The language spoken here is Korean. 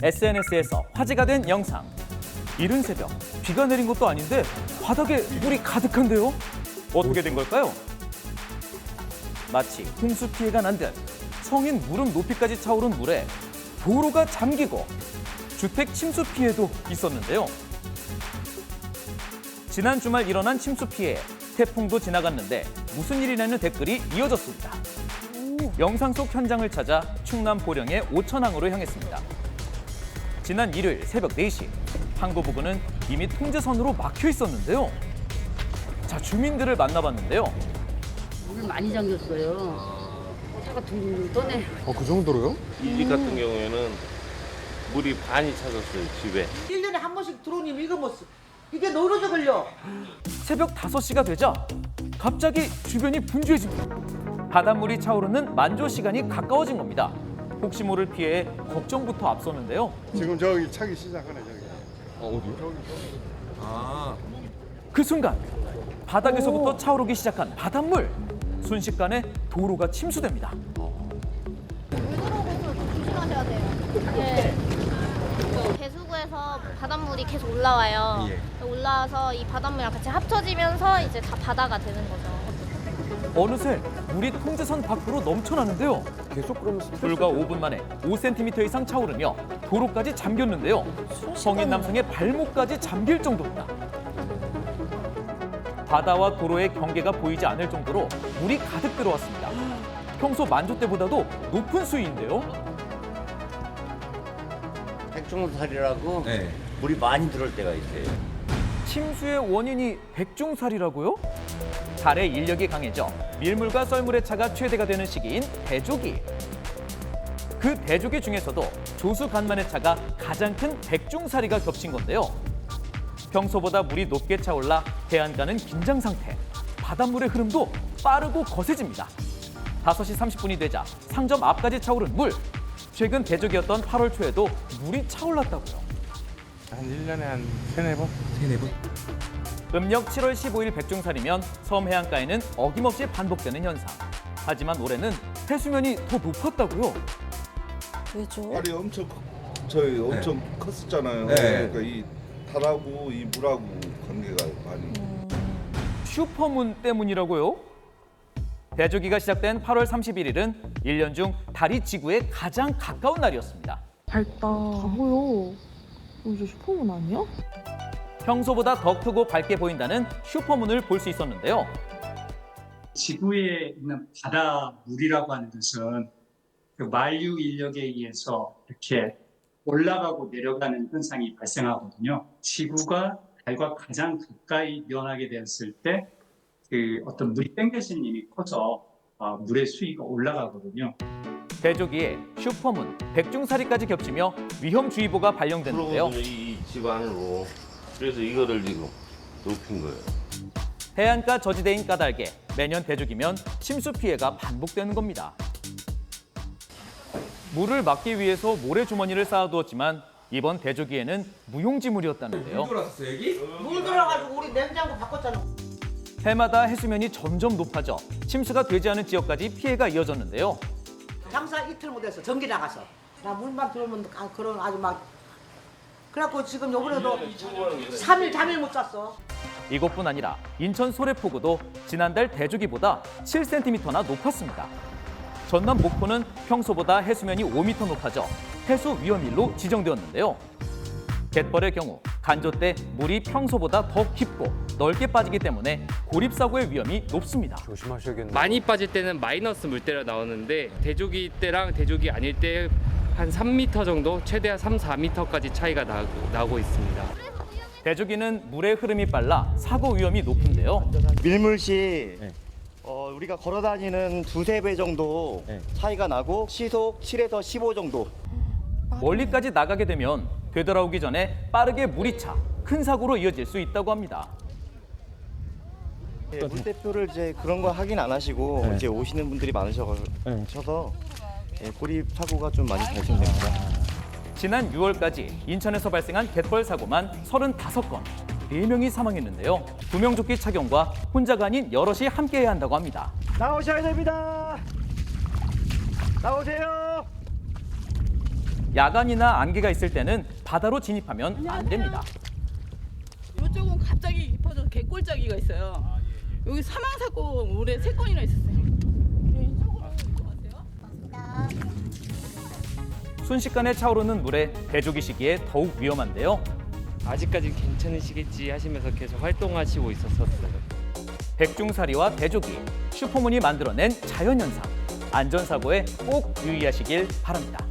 SNS에서 화제가 된 영상. 이른 새벽, 비가 내린 것도 아닌데 바닥에 물이 가득한데요? 어떻게 된 걸까요? 마치 홍수 피해가 난 듯 성인 무릎 높이까지 차오른 물에 도로가 잠기고 주택 침수 피해도 있었는데요. 지난 주말 일어난 침수 피해, 태풍도 지나갔는데 무슨 일이냐는 댓글이 이어졌습니다. 영상 속 현장을 찾아 충남 보령의 오천항으로 향했습니다. 지난 일요일 새벽 4시, 항구 부근은 이미 통제선으로 막혀 있었는데요. 자, 주민들을 만나봤는데요. 물 많이 잠겼어요. 차가 둥둥 떠네. 그 정도로요? 이 집 같은 경우에는 물이 반이 차졌어요, 집에. 1년에 한 번씩 들어오니 이거 뭐 이게 노르져 걸려. 새벽 5시가 되자 갑자기 주변이 분주해집니다. 바닷물이 차오르는 만조 시간이 가까워진 겁니다. 혹시 모를 피해에 걱정부터 앞서는데요. 지금 저기 차기 시작하네 저기. 어디요? 그 순간 바닥에서부터 차오르기 시작한 바닷물. 순식간에 도로가 침수됩니다. 조심하셔야 돼요. 네. 배수구에서 바닷물이 계속 올라와요. 올라와서 이 바닷물이랑 같이 합쳐지면서 이제 다 바다가 되는 거죠. 어느새 물이 통제선 밖으로 넘쳐나는데요. 계속 그러면 불과 5분 만에 5cm 이상 차오르며 도로까지 잠겼는데요. 성인 남성의 발목까지 잠길 정도입니다. 바다와 도로의 경계가 보이지 않을 정도로 물이 가득 들어왔습니다. 평소 만조 때보다도 높은 수위인데요. 백중살이라고 물이 많이 들어올 때가 있어요. 침수의 원인이 백중살이라고요? 달의 인력이 강해져 밀물과 썰물의 차가 최대가 되는 시기인 대조기. 그 대조기 중에서도 조수간만의 차가 가장 큰 백중살이가 겹친 건데요. 평소보다 물이 높게 차올라 해안가는 긴장 상태. 바닷물의 흐름도 빠르고 거세집니다. 5시 30분이 되자 상점 앞까지 차오른 물. 최근 대조기였던 8월 초에도 물이 차올랐다고요. 한 1년에 한 3-4번? 음력 7월 15일 백중살이면 섬 해안가에는 어김없이 반복되는 현상. 하지만 올해는 해수면이 더 높았다고요. 왜죠? 발이 엄청 저희 엄청 컸었잖아요. 그러니까 이 달하고 이 물하고 관계가 많이. 슈퍼문 때문이라고요? 대조기가 시작된 8월 31일은 1년 중 달이 지구에 가장 가까운 날이었습니다. 밝다. 바보요. 이제 슈퍼문 아니야? 평소보다 더 크고 밝게 보인다는 슈퍼문을 볼 수 있었는데요. 지구에 있는 바닷물이라고 하는 것은 그 만류 인력에 의해서 이렇게 올라가고 내려가는 현상이 발생하거든요. 지구가 달과 가장 가까이 면하게 되었을 때 그 어떤 물이 땡겨지는 힘이 커서 물의 수위가 올라가거든요. 대조기에 슈퍼문, 백중살이까지 겹치며 위험주의보가 발령됐는데요. 들어오면 이 집 안으로. 그래서 이거를 지금 높인 거예요. 해안가 저지대인 까닭에 매년 대조기면 침수 피해가 반복되는 겁니다. 물을 막기 위해서 모래주머니를 쌓아두었지만 이번 대조기에는 무용지물이었다는데요. 물 들어가지고 우리 냉장고 바꿨잖아. 해마다 해수면이 점점 높아져 침수가 되지 않은 지역까지 피해가 이어졌는데요. 장사 이틀 못해서 전기 나가서 나 물만 들어오면 그런 아주 막 그래갖고 지금 요번에도 3일 잠을 못 잤어. 이것뿐 아니라 인천 소래포구도 지난달 대조기보다 7cm나 높았습니다. 전남 목포는 평소보다 해수면이 5m 높아져 해수 위험일로 지정되었는데요. 갯벌의 경우 간조 때 물이 평소보다 더 깊고 넓게 빠지기 때문에 고립사고의 위험이 높습니다. 조심하셔야겠네요. 많이 빠질 때는 마이너스 물때가 나오는데 대조기 때랑 대조기 아닐 때 한 3m 정도, 최대한 3, 4m까지 차이가 나고 있습니다. 대조기는 물의 흐름이 빨라 사고 위험이 높은데요. 밀물시 우리가 걸어다니는 2-3배 정도 차이가 나고 시속 7에서 15 정도. 멀리까지 나가게 되면 되돌아오기 전에 빠르게 물이 차 큰 사고로 이어질 수 있다고 합니다. 물대표를 이제 그런 거 확인 안 하시고 이제 오시는 분들이 많으셔서 고립 사고가 좀 많이 발생됩니다. 지난 6월까지 인천에서 발생한 갯벌 사고만 35건, 4명이 사망했는데요. 구명조끼 착용과 혼자가 아닌 여럿이 함께해야 한다고 합니다. 나오셔야 됩니다. 나오세요. 야간이나 안개가 있을 때는 바다로 진입하면 안 됩니다. 이쪽은 갑자기 깊어져서 개꼴짜기가 있어요. 여기 사망 사고 올해 3건이나 있었어요. 이쪽으로 올것 같아요. 순식간에 차오르는 물에 대조기시기에 더욱 위험한데요. 아직까지 괜찮으시겠지 하시면서 계속 활동하시고 있었어요. 백중사리와 대조기, 슈퍼문이 만들어낸 자연현상. 안전사고에 꼭 유의하시길 바랍니다.